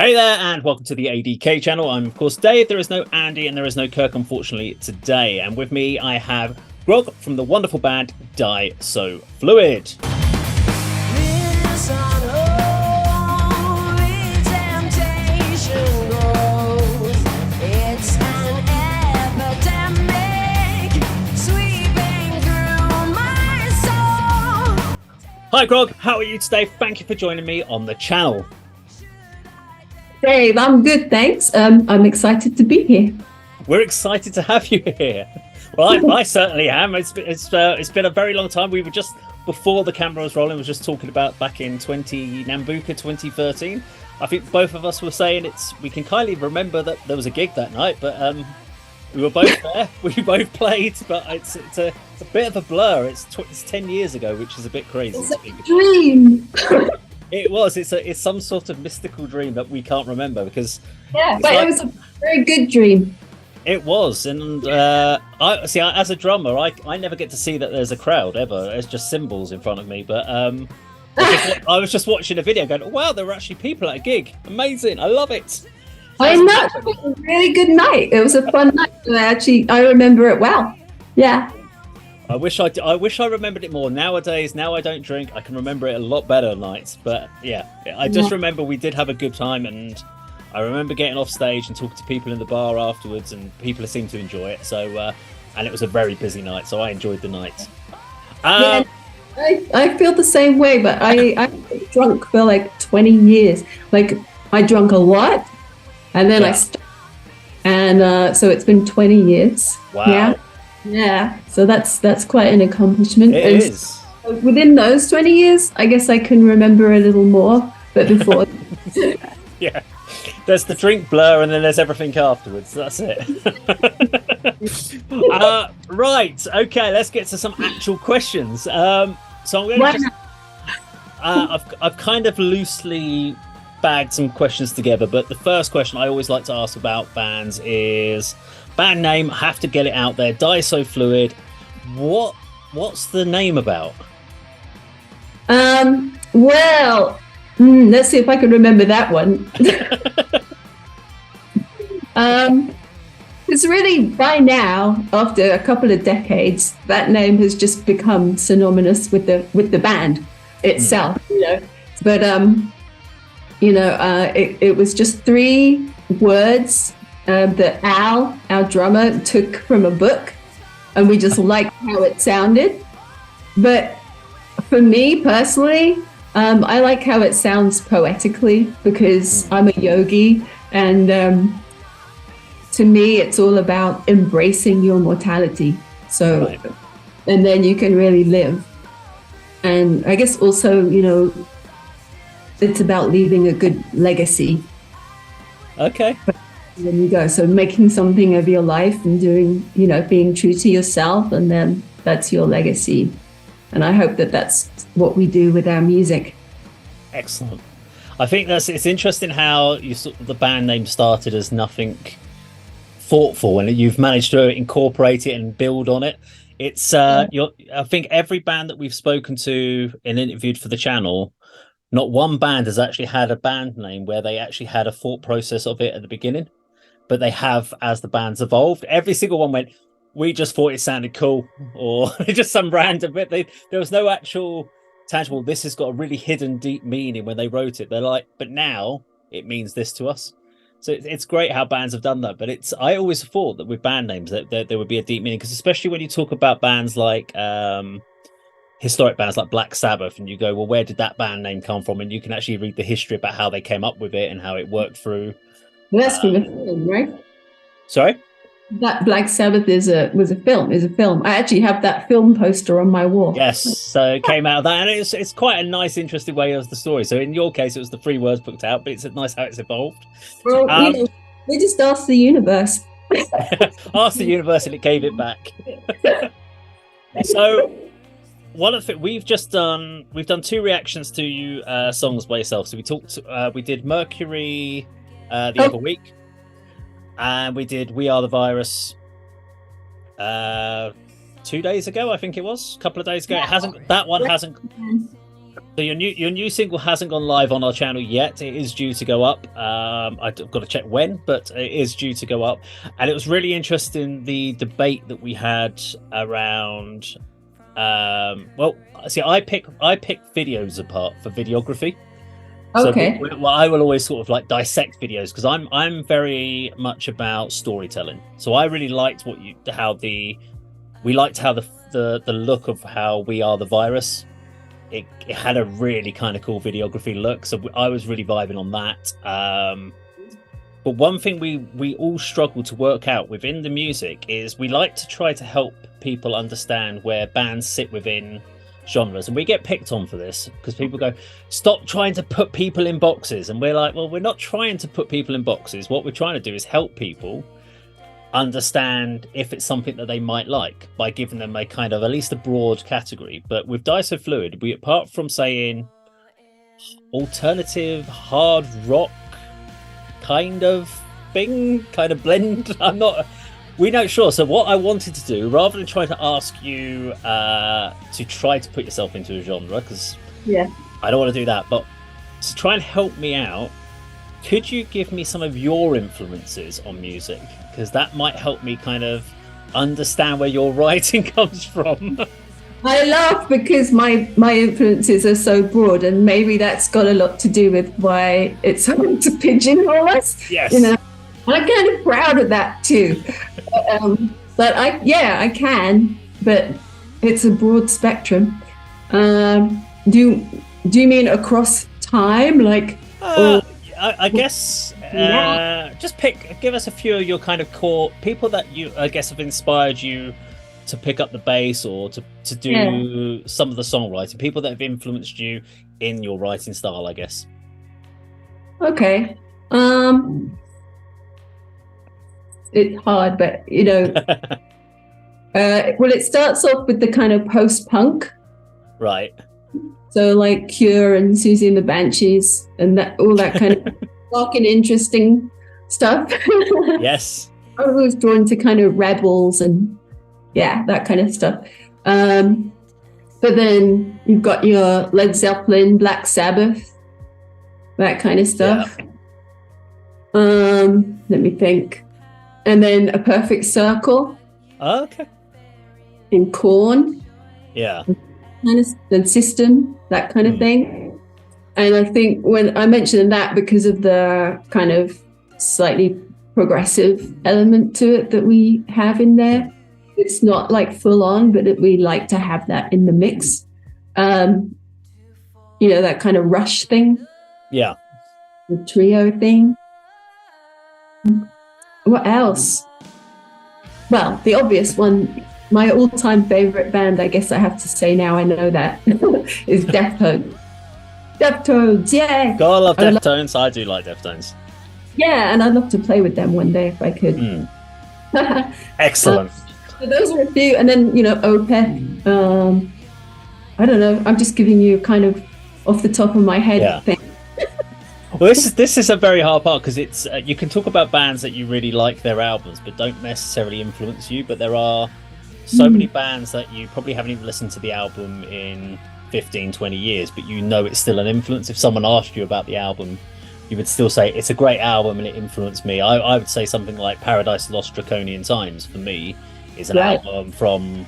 Hey there, and welcome to the ADK channel. I'm, of course, Dave. There is no Andy and there is no Kirk, unfortunately, today. And with me, I have Grog from the wonderful band Die So Fluid. Hi, Grog. How are you today? Thank you for joining me on the channel. Dave, I'm good, thanks. I'm excited to be here. We're excited to have you here. Well, I certainly am. It's been a very long time. We were just, before the camera was rolling, we were just talking about back in Nambuka 2013. I think both of us were saying we can kindly remember that there was a gig that night, but we were both there. We both played, but it's a bit of a blur. It's 10 years ago, which is a bit crazy. It's a dream. It was. It's some sort of mystical dream that we can't remember because it was a very good dream. It was, and I see. As a drummer, I never get to see that there's a crowd ever. It's just cymbals in front of me. But I was just watching a video, going, "Wow, there were actually people at a gig! Amazing! I love it." I know. It was a really good night. It was a fun night. I remember it well. Yeah. I wish I remembered it more. Nowadays, now I don't drink. I can remember it a lot better nights. But yeah, I just remember we did have a good time, and I remember getting off stage and talking to people in the bar afterwards, and people seemed to enjoy it. So, and it was a very busy night, so I enjoyed the night. I feel the same way, but I drunk for like 20 years. Like I drunk a lot, and then I stopped, and so it's been 20 years. Wow. Yeah, so that's quite an accomplishment. It is. Within those 20 years, I guess I can remember a little more, but before... Yeah, there's the drink blur and then there's everything afterwards. That's it. Right, okay, let's get to some actual questions. So I'm going to I've kind of loosely bagged some questions together, but the first question I always like to ask about bands is... band name, have to get it out there. Die So Fluid. What's the name about? Well, let's see if I can remember that one. It's really, by now, after a couple of decades, that name has just become synonymous with the band itself, you know. But it was just 3 words that Al, our drummer, took from a book, and we just liked how it sounded. But for me personally, I like how it sounds poetically because I'm a yogi, and to me it's all about embracing your mortality. So, and then you can really live. And I guess also, it's about leaving a good legacy. Okay. When you go, so making something of your life and doing, being true to yourself, and then that's your legacy. And I hope that that's what we do with our music. Excellent. I think it's interesting how the band name started as nothing thoughtful, and you've managed to incorporate it and build on it. It's I think every band that we've spoken to and interviewed for the channel, not one band has actually had a band name where they actually had a thought process of it at the beginning. But they have, as the band's evolved, every single one went, we just thought it sounded cool, or just some random bit. There was no actual tangible, this has got a really hidden deep meaning when they wrote it. They're like, but now it means this to us. So it's great how bands have done that. But I always thought that with band names that there would be a deep meaning, because especially when you talk about bands like historic bands like Black Sabbath, and you go, well, where did that band name come from? And you can actually read the history about how they came up with it and how it worked through. Well, that's from a film, right? Sorry? That Black Sabbath is a film. I actually have that film poster on my wall. Yes, so it came out of that, and it's quite a nice, interesting way of the story. So in your case, it was the 3 words booked out, but it's nice how it's evolved. Well, we just asked the universe. Asked the universe, and it gave it back. So one of the we've done 2 reactions to you songs by yourself. So we did Mercury the other week, and we did We Are the Virus 2 days ago, I think it was, a couple of days ago. That one hasn't So your new single hasn't gone live on our channel yet. It is due to go up. I've got to check when, but it is due to go up. And it was really interesting, the debate that we had around. Well, see, I pick videos apart for videography. Okay. So well, I will always sort of like dissect videos because I'm very much about storytelling. So I really liked how the look of how We Are the Virus. It had a really kind of cool videography look, so I was really vibing on that. But one thing we all struggle to work out within the music is we like to try to help people understand where bands sit within genres, and we get picked on for this because people go, stop trying to put people in boxes, and we're like, well, we're not trying to put people in boxes. What we're trying to do is help people understand if it's something that they might like by giving them a kind of at least a broad category. But with Dice of Fluid, we, apart from saying alternative hard rock kind of thing, kind of blend, we're not sure. So what I wanted to do, rather than try to ask you to try to put yourself into a genre, because I don't want to do that, but to try and help me out, could you give me some of your influences on music? Because that might help me kind of understand where your writing comes from. I laugh because my influences are so broad, and maybe that's got a lot to do with why it's hard to pigeonhole us. Yes. You know, I'm kind of proud of that too. But I can, but it's a broad spectrum. Do you mean across time, like? I guess just give us a few of your kind of core people that you, I guess, have inspired you to pick up the bass or to do some of the songwriting, people that have influenced you in your writing style, I guess. Okay. It's hard, but you know, well, it starts off with the kind of post-punk. Right. So like Cure and Susie and the Banshees and all that kind of dark and interesting stuff. Yes. I was drawn to kind of Rebels and that kind of stuff. But then you've got your Led Zeppelin, Black Sabbath, that kind of stuff. Yeah. Let me think. And then A Perfect Circle. Oh, okay. In Korn. Yeah. Kind of the System, that kind of thing. And I think when I mentioned that because of the kind of slightly progressive element to it that we have in there, it's not like full on, but we like to have that in the mix. You know, that kind of Rush thing. Yeah. The trio thing. What else? Well, the obvious one, my all-time favorite band, I guess I have to say now, I know that, is Deftones. Deftones, yeah. God, I love Deftones. I do like Deftones. Yeah, and I'd love to play with them one day if I could. Excellent. So those are a few, and then, you know, Opeth. I don't know. I'm just giving you kind of off the top of my head thing. Well, this is a very hard part because it's you can talk about bands that you really like their albums but don't necessarily influence you, but there are so many bands that you probably haven't even listened to the album in 15-20 years, but you know it's still an influence. If someone asked you about the album, you would still say it's a great album and it influenced me. I would say something like Paradise Lost Draconian Times for me is an album from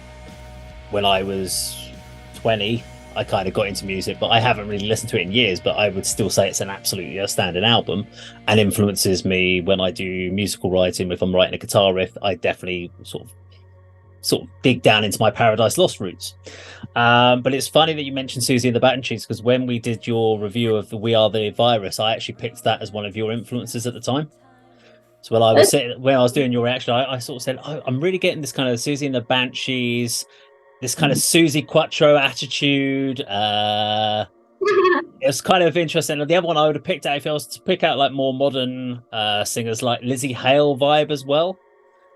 when I was 20. I kind of got into music, but I haven't really listened to it in years, but I would still say it's an absolutely outstanding album and influences me when I do musical writing. If I'm writing a guitar riff, I definitely sort of dig down into my Paradise Lost roots. But it's funny that you mentioned Susie and the Banshees, because when we did your review of the We Are the Virus, I actually picked that as one of your influences at the time. So when I was doing your reaction, I sort of said, I'm really getting this kind of Susie and the Banshees, this kind of Susie Quattro attitude. It was kind of interesting. And the other one I would have picked out, if I was to pick out like more modern singers, like Lizzie Hale vibe as well.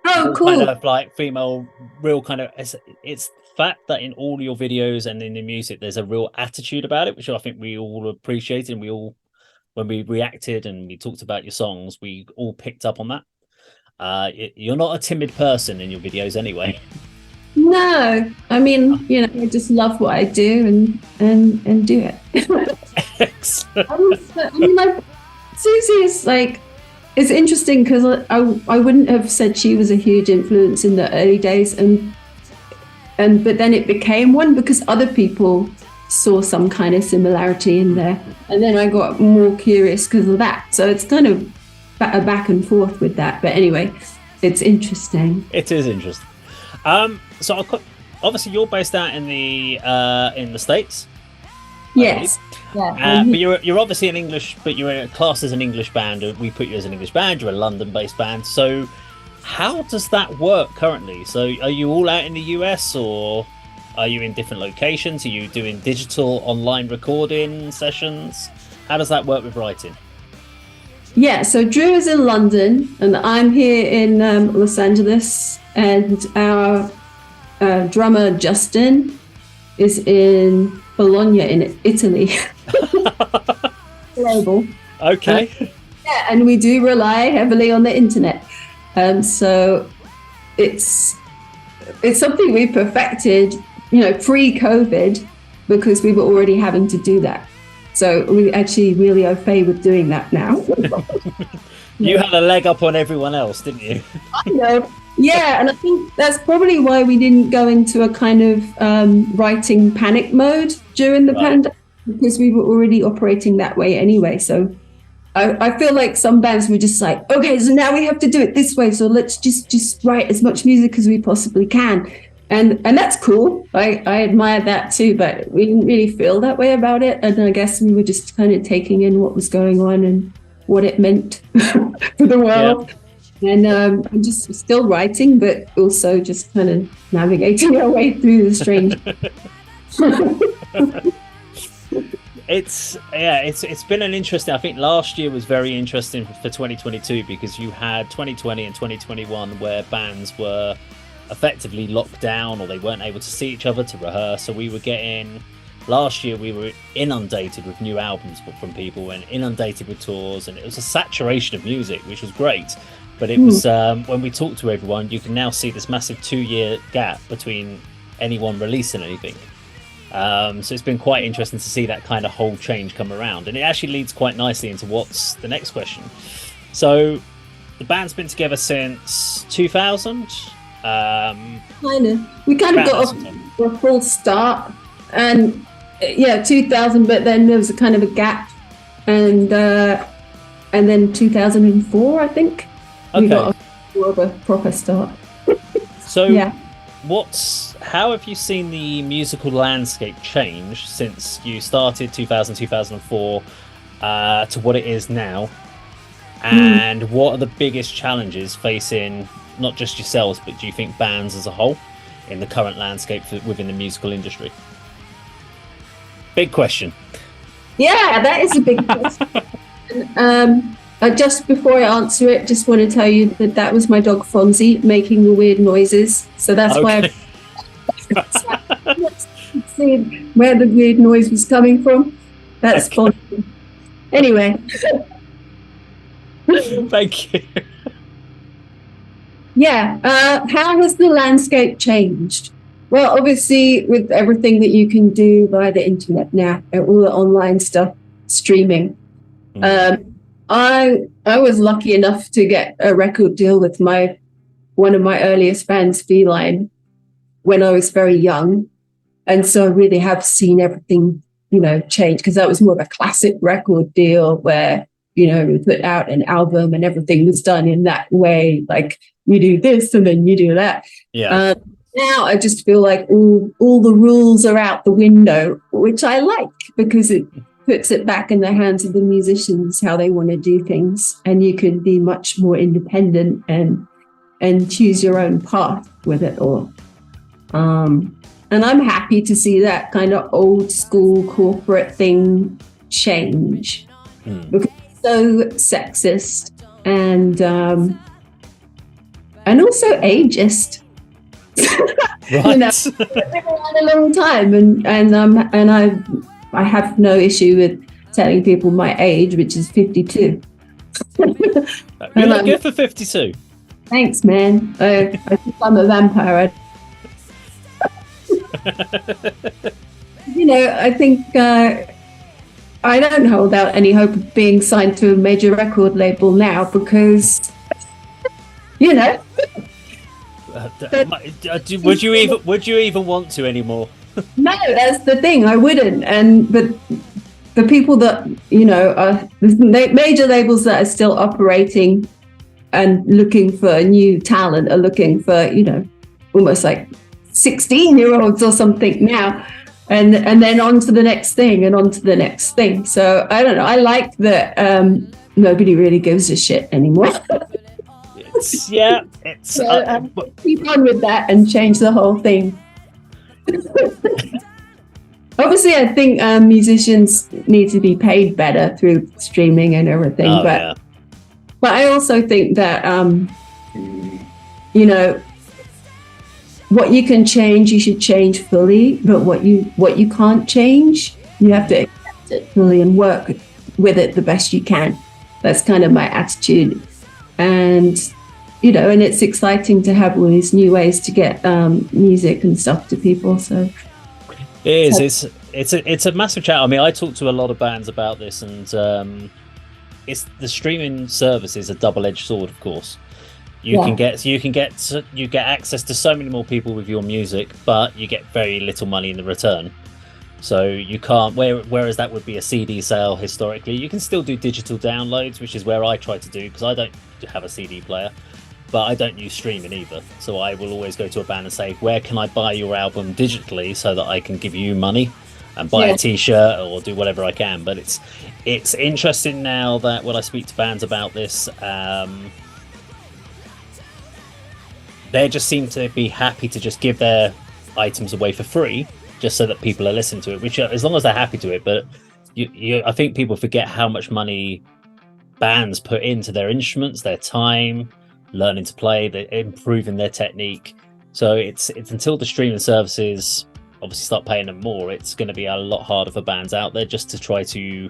Oh, cool. Kind of like female, real kind of. It's the fact that in all your videos and in the music, there's a real attitude about it, which I think we all appreciated. And we all, when we reacted and we talked about your songs, we all picked up on that. You're not a timid person in your videos anyway. No, I mean, I just love what I do and do it. Excellent. like Susie is like, it's interesting because I wouldn't have said she was a huge influence in the early days, but then it became one because other people saw some kind of similarity in there, and then I got more curious because of that. So it's kind of a back and forth with that. But anyway, it's interesting. It is interesting. So obviously you're based out in the States. Yes. Yeah. But you're obviously an English, but you're a class as an English band. We put you as an English band. You're a London-based band. So how does that work currently? So are you all out in the US, or are you in different locations? Are you doing digital online recording sessions? How does that work with writing? Yeah, so Drew is in London and I'm here in Los Angeles, and our drummer Justin is in Bologna in Italy. Global. Okay. Yeah, and we do rely heavily on the internet. So it's something we perfected, pre-COVID, because we were already having to do that. So we're actually really au fait with doing that now. You had a leg up on everyone else, didn't you? I know. Yeah, and I think that's probably why we didn't go into a kind of writing panic mode during the pandemic, because we were already operating that way anyway. So I feel like some bands were just like, okay, so now we have to do it this way. So let's just write as much music as we possibly can. And that's cool. I admire that too, but we didn't really feel that way about it. And I guess we were just kind of taking in what was going on and what it meant for the world. Yeah. And I'm just still writing, but also just kind of navigating our way through the strange. It's been an interesting. I think last year was very interesting for 2022 because you had 2020 and 2021 where bands were effectively locked down, or they weren't able to see each other to rehearse. So last year we were inundated with new albums from people and inundated with tours, and it was a saturation of music, which was great. But it was when we talked to everyone, you can now see this massive 2-year gap between anyone releasing anything. So it's been quite interesting to see that kind of whole change come around, and it actually leads quite nicely into what's the next question. So the band's been together since 2000. We kind of got off a full start, and 2000, but then there was a kind of a gap, and then 2004, I think. Okay. We got more of a proper start. So how have you seen the musical landscape change since you started 2004 to what it is now? And what are the biggest challenges facing not just yourselves, but do you think bands as a whole in the current landscape within the musical industry? Big question. Yeah, that is a big question. Just before I answer it, just want to tell you that was my dog Fonzie making the weird noises. So that's why I've seen where the weird noise was coming from. That's Fonzie. Anyway. Thank you. Yeah. How has the landscape changed? Well, obviously, with everything that you can do via the internet now, all the online stuff, streaming. I was lucky enough to get a record deal with one of my earliest bands, Feline, when I was very young. And so I really have seen everything, change, because that was more of a classic record deal where, we put out an album and everything was done in that way, like you do this and then you do that. Yeah. Now I just feel like all the rules are out the window, which I like, because it puts it back in the hands of the musicians how they want to do things, and you can be much more independent and choose your own path with it all. And I'm happy to see that kind of old school corporate thing change, because it's so sexist and also ageist. Right. They've been around a long time, and I have no issue with telling people my age, which is 52. You look good for 52. Thanks, man. I think I'm a vampire. I think I don't hold out any hope of being signed to a major record label now because, would you even want to anymore? No, that's the thing. I wouldn't. But the people that are major labels that are still operating and looking for new talent are looking for almost like 16-year-olds or something now, and then on to the next thing and on to the next thing. So I don't know. I like that nobody really gives a shit anymore. Keep on with that and change the whole thing. Obviously, I think musicians need to be paid better through streaming and everything. But I also think that what you can change, you should change fully. But what you can't change, you have to accept it fully and work with it the best you can. That's kind of my attitude. And and it's exciting to have all these new ways to get music and stuff to people. So it is. It's a massive chat. I mean, I talk to a lot of bands about this, and it's the streaming service is a double-edged sword. Of course, you get access to so many more people with your music, but you get very little money in the return. So you can't. Whereas that would be a CD sale historically, you can still do digital downloads, which is where I try to do because I don't have a CD player. But I don't use streaming either. So I will always go to a band and say, where can I buy your album digitally so that I can give you money and buy a t-shirt or do whatever I can. But it's interesting now that when I speak to bands about this, they just seem to be happy to just give their items away for free just so that people are listening to it, which as long as they're happy to it. But I think people forget how much money bands put into their instruments, their time, learning to play, improving their technique. So it's until the streaming services obviously start paying them more, it's going to be a lot harder for bands out there just to try to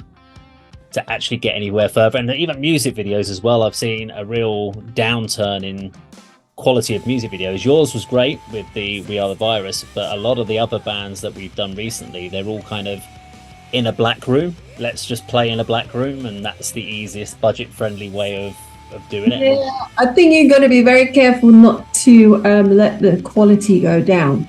actually get anywhere further. And even music videos as well, I've seen a real downturn in quality of music videos. Yours was great with the We Are the Virus, but a lot of the other bands that we've done recently, they're all kind of in a black room. Let's just play in a black room, and that's the easiest budget friendly way of doing it. Yeah, I think you've got to be very careful not to let the quality go down,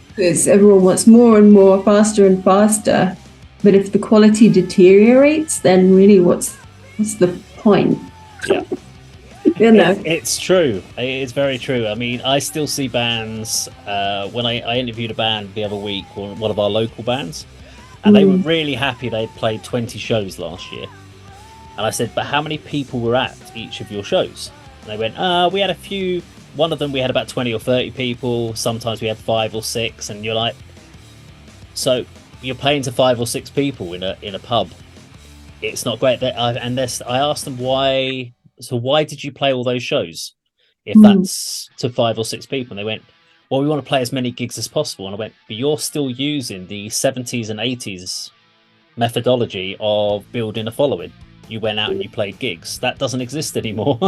because everyone wants more and more, faster and faster. But if the quality deteriorates, then really what's the point? Yeah. It's true. It's very true. I mean, I still see bands when I interviewed a band the other week, one of our local bands, and they were really happy they'd played 20 shows last year. And I said, but how many people were at each of your shows? And they went, we had a few. One of them, we had about 20 or 30 people. Sometimes we had 5 or 6. And you're like, so you're playing to 5 or 6 people in a pub. It's not great. I asked them why. So why did you play all those shows if that's to 5 or 6 people? And they went, well, we want to play as many gigs as possible. And I went, but you're still using the 70s and 80s methodology of building a following. You went out and you played gigs. That doesn't exist anymore.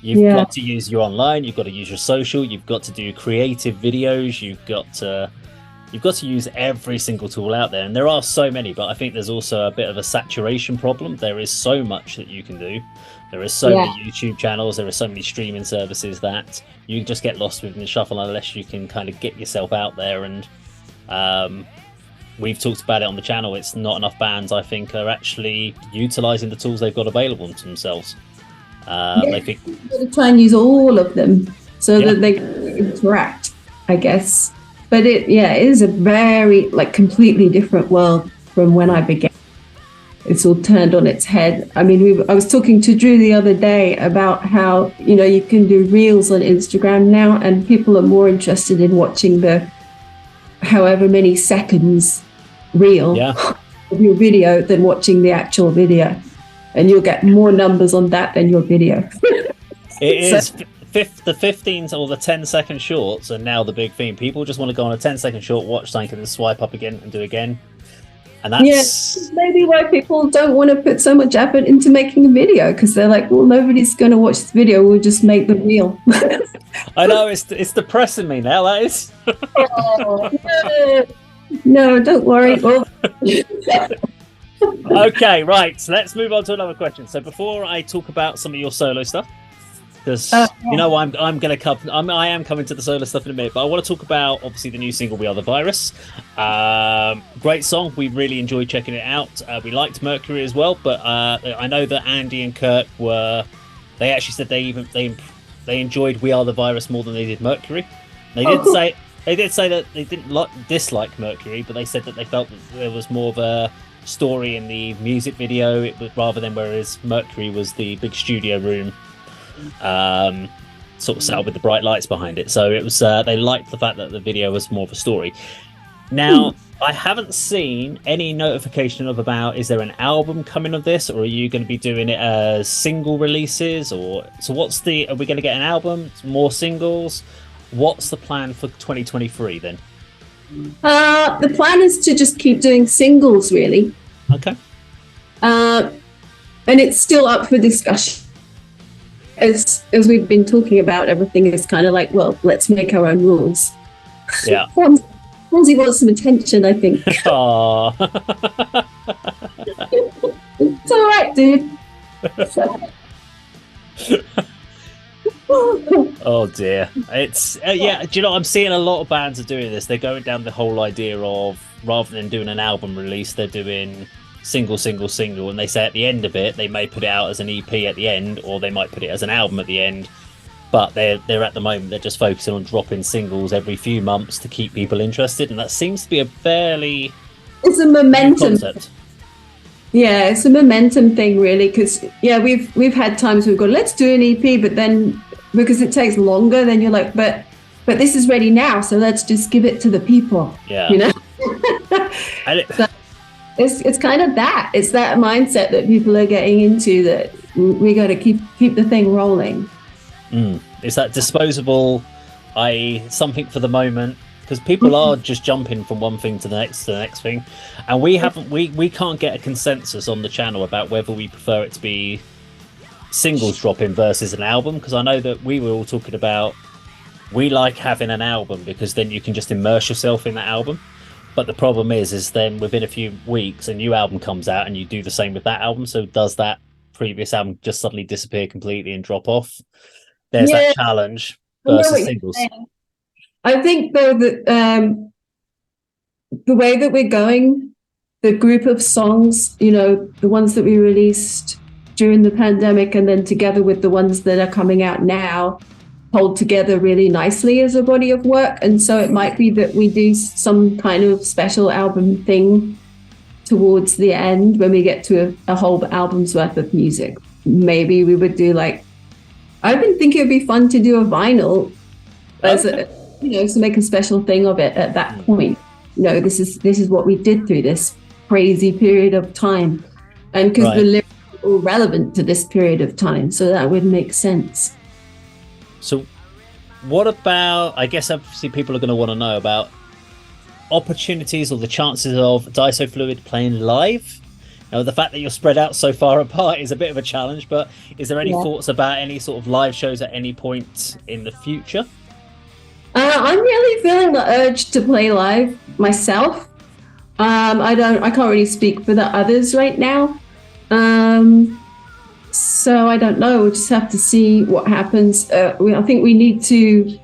You've got to use your online. You've got to use your social. You've got to do creative videos. You've got to use every single tool out there. And there are so many, but I think there's also a bit of a saturation problem. There is so much that you can do. There are so many YouTube channels. There are so many streaming services that you just get lost within the shuffle unless you can kind of get yourself out there. And we've talked about it on the channel. It's not enough bands, I think, are actually utilizing the tools they've got available to themselves. They think try and use all of them so that they can interact, I guess. But it is a very completely different world from when I began. It's all turned on its head. I mean, I was talking to Drew the other day about how you can do reels on Instagram now, and people are more interested in watching the however many seconds reel of your video than watching the actual video, and you'll get more numbers on that than your video. It is the 15 or the 10-second shorts are now the big thing. People just want to go on a 10-second short, watch something, and then swipe up again and do again. And that's maybe why people don't want to put so much effort into making a video, because they're like, well, nobody's going to watch this video. We'll just make the reel. I know it's depressing me now. That is. No, don't worry. Well, okay, right. So let's move on to another question. So before I talk about some of your solo stuff, because you know I am coming to the solo stuff in a minute, but I want to talk about obviously the new single "We Are the Virus." Great song. We really enjoyed checking it out. We liked Mercury as well, but I know that Andy and Kirk they actually said they enjoyed "We Are the Virus" more than they did Mercury. They did say that they didn't dislike Mercury, but they said that they felt that there was more of a story in the music video, rather than whereas Mercury was the big studio room, sort of set up with the bright lights behind it. So it was they liked the fact that the video was more of a story. Now, I haven't seen any notification about is there an album coming of this, or are you going to be doing it as single releases, or so are we going to get an album, more singles? What's the plan for 2023 then? The plan is to just keep doing singles, really. Okay. And it's still up for discussion. As we've been talking about, everything is kind of like, well, let's make our own rules. Yeah. Fonzie wants some attention, I think. Aww. It's all right, dude. Oh dear. It's yeah, do you know, I'm seeing a lot of bands are doing this. They're going down the whole idea of, rather than doing an album release, they're doing single, and they say at the end of it they may put it out as an EP at the end, or they might put it as an album at the end, but they're at the moment they're just focusing on dropping singles every few months to keep people interested, and that seems to be it's a momentum concept. Yeah, it's a momentum thing, really, because we've had times we've gone, let's do an EP, but then because it takes longer, then you're like, but this is ready now, so let's just give it to the people. Yeah, you know. So it's kind of that. It's that mindset that people are getting into, that we got to keep the thing rolling. It's that disposable, something for the moment, because people are just jumping from one thing to the next thing, and we can't get a consensus on the channel about whether we prefer it to be singles dropping versus an album, because I know that we were all talking about we like having an album because then you can just immerse yourself in that album, but the problem is then within a few weeks a new album comes out and you do the same with that album, so does that previous album just suddenly disappear completely and drop off? There's that challenge versus singles. I think though that the way that we're going, the group of songs, you know, the ones that we released during the pandemic and then together with the ones that are coming out now, hold together really nicely as a body of work. And so it might be that we do some kind of special album thing towards the end when we get to a whole album's worth of music. Maybe we would do I've been thinking it'd be fun to do a vinyl as to make a special thing of it at that point. You know, this is what we did through this crazy period of time, and because the lyrics are all relevant to this period of time, so that would make sense. So what about, I guess obviously people are going to want to know about opportunities or the chances of Disofluid playing live. Now, the fact that you're spread out so far apart is a bit of a challenge, but is there any thoughts about any sort of live shows at any point in the future? I'm really feeling the urge to play live myself. I can't really speak for the others right now. So I don't know. We'll just have to see what happens. I think we need to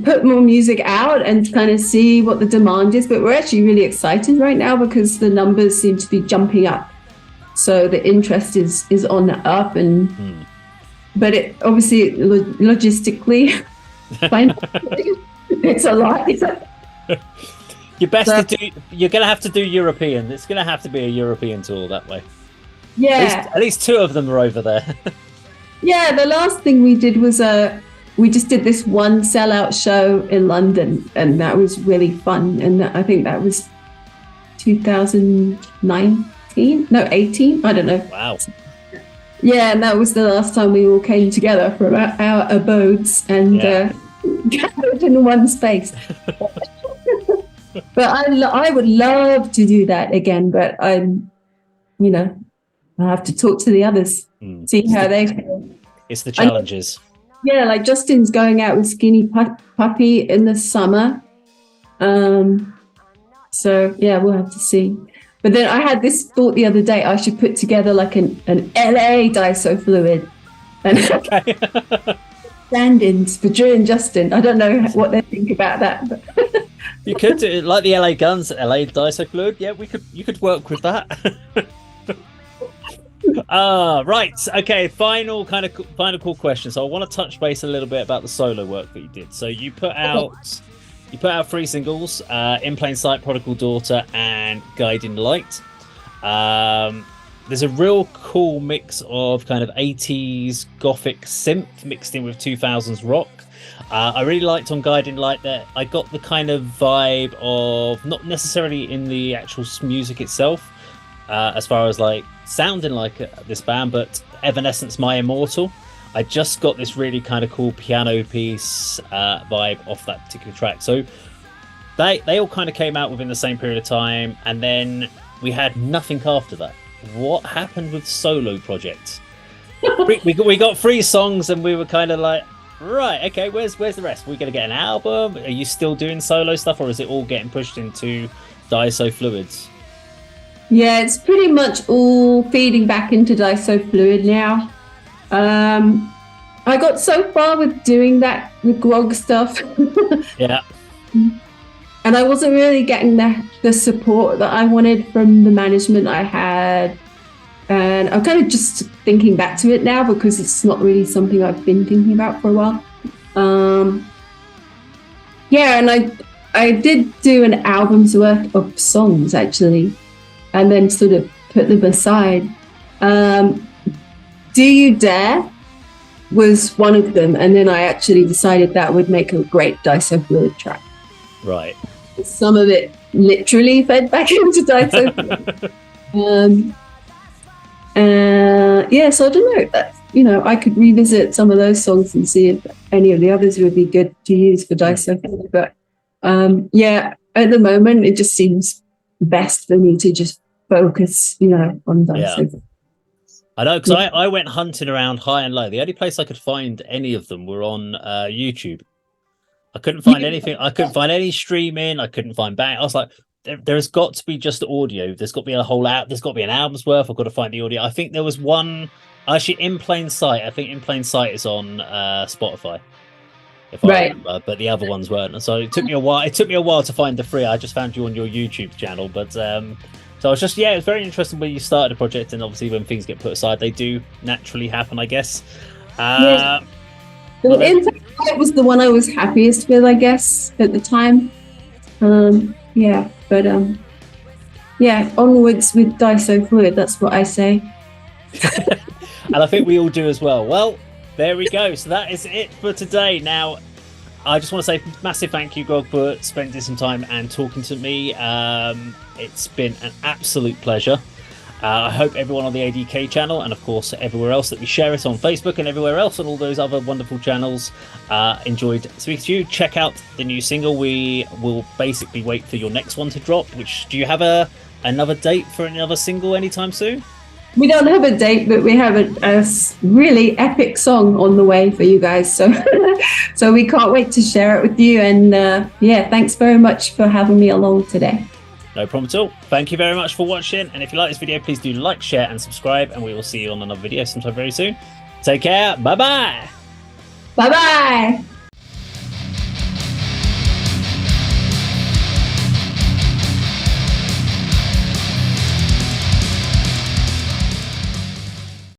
put more music out and kind of see what the demand is. But we're actually really excited right now because the numbers seem to be jumping up. So the interest is on the up, and but it obviously logistically, it's a lot. You're going to have to do European. It's going to have to be a European tour that way. Yeah. At least two of them are over there. Yeah, the last thing we did was we just did this one sellout show in London, and that was really fun. And I think that was 2019? No, 18? I don't know. Wow. Yeah, and that was the last time we all came together from our abodes and gathered in one space. But I would love to do that again, but I'm, I have to talk to the others, see how they feel. It's the challenges. Yeah, like Justin's going out with Skinny Puppy in the summer. So yeah, we'll have to see. But then I had this thought the other day, I should put together like an LA Diso Fluid. And stand-ins for Drew and Justin. I don't know what they think about that. But You could do it like the LA Guns, LA Diso Fluid. Yeah, you could work with that. Right. Okay. Final cool question. So I want to touch base a little bit about the solo work that you did. So you put out 3 singles, In Plain Sight, Prodigal Daughter, and Guiding Light. There's a real cool mix of kind of 80s gothic synth mixed in with 2000s rock. I really liked on Guiding Light that I got the kind of vibe of, not necessarily in the actual music itself, as far as like sounding like this band, but Evanescence My Immortal. I just got this really kind of cool piano piece vibe off that particular track. So they all kind of came out within the same period of time, and then we had nothing after that. What happened with solo projects? we got 3 songs and we were kind of like, right, okay, where's the rest? We're going to get an album? Are you still doing solo stuff, or is it all getting pushed into Diso Fluids? yeah, it's pretty much all feeding back into Diso Fluid now. I got so far with doing that with Grog stuff. Yeah. And I wasn't really getting the support that I wanted from the management I had. And I'm kind of just thinking back to it now because it's not really something I've been thinking about for a while. Yeah, and I did do an album's worth of songs actually, and then sort of put them aside. Do You Dare was one of them, and then I actually decided that would make a great Diso Fluid track. Right. Some of it literally fed back into Diso Fluid. Yeah, so I don't know. That, I could revisit some of those songs and see if any of the others would be good to use for Diso Fluid. But yeah, at the moment, it just seems best for me to just focus, on Diso Fluid. Yeah. I know, because I went hunting around high and low. The only place I could find any of them were on YouTube. I couldn't find anything. I couldn't find any streaming. I couldn't find back. I was like, there's got to be just audio. There's got to be a whole out. There's got to be an album's worth. I've got to find the audio. I think there was one actually In Plain Sight. I think In Plain Sight is on Spotify, if I remember. But the other ones weren't. So it took me a while. It took me a while to find the 3. I just found you on your YouTube channel, but. So I was just, it was very interesting when you started a project, and obviously when things get put aside, they do naturally happen, I guess. Yes. It was the one I was happiest with, I guess, at the time. Yeah, but yeah, onwards with Diso Fluid, that's what I say. And I think we all do as well. Well, there we go. So that is it for today. Now, I just want to say massive thank you, Grog, for spending some time and talking to me. It's been an absolute pleasure. I hope everyone on the ADK channel, and of course everywhere else that we share it on Facebook and everywhere else on all those other wonderful channels, enjoyed speaking to you. Check out the new single. We will basically wait for your next one to drop. Do you have another date for another single anytime soon? We don't have a date, but we have a really epic song on the way for you guys. So, so we can't wait to share it with you. And yeah, thanks very much for having me along today. No problem at all. Thank you very much for watching. And if you like this video, please do like, share, and subscribe. And we will see you on another video sometime very soon. Take care. Bye-bye. Bye-bye.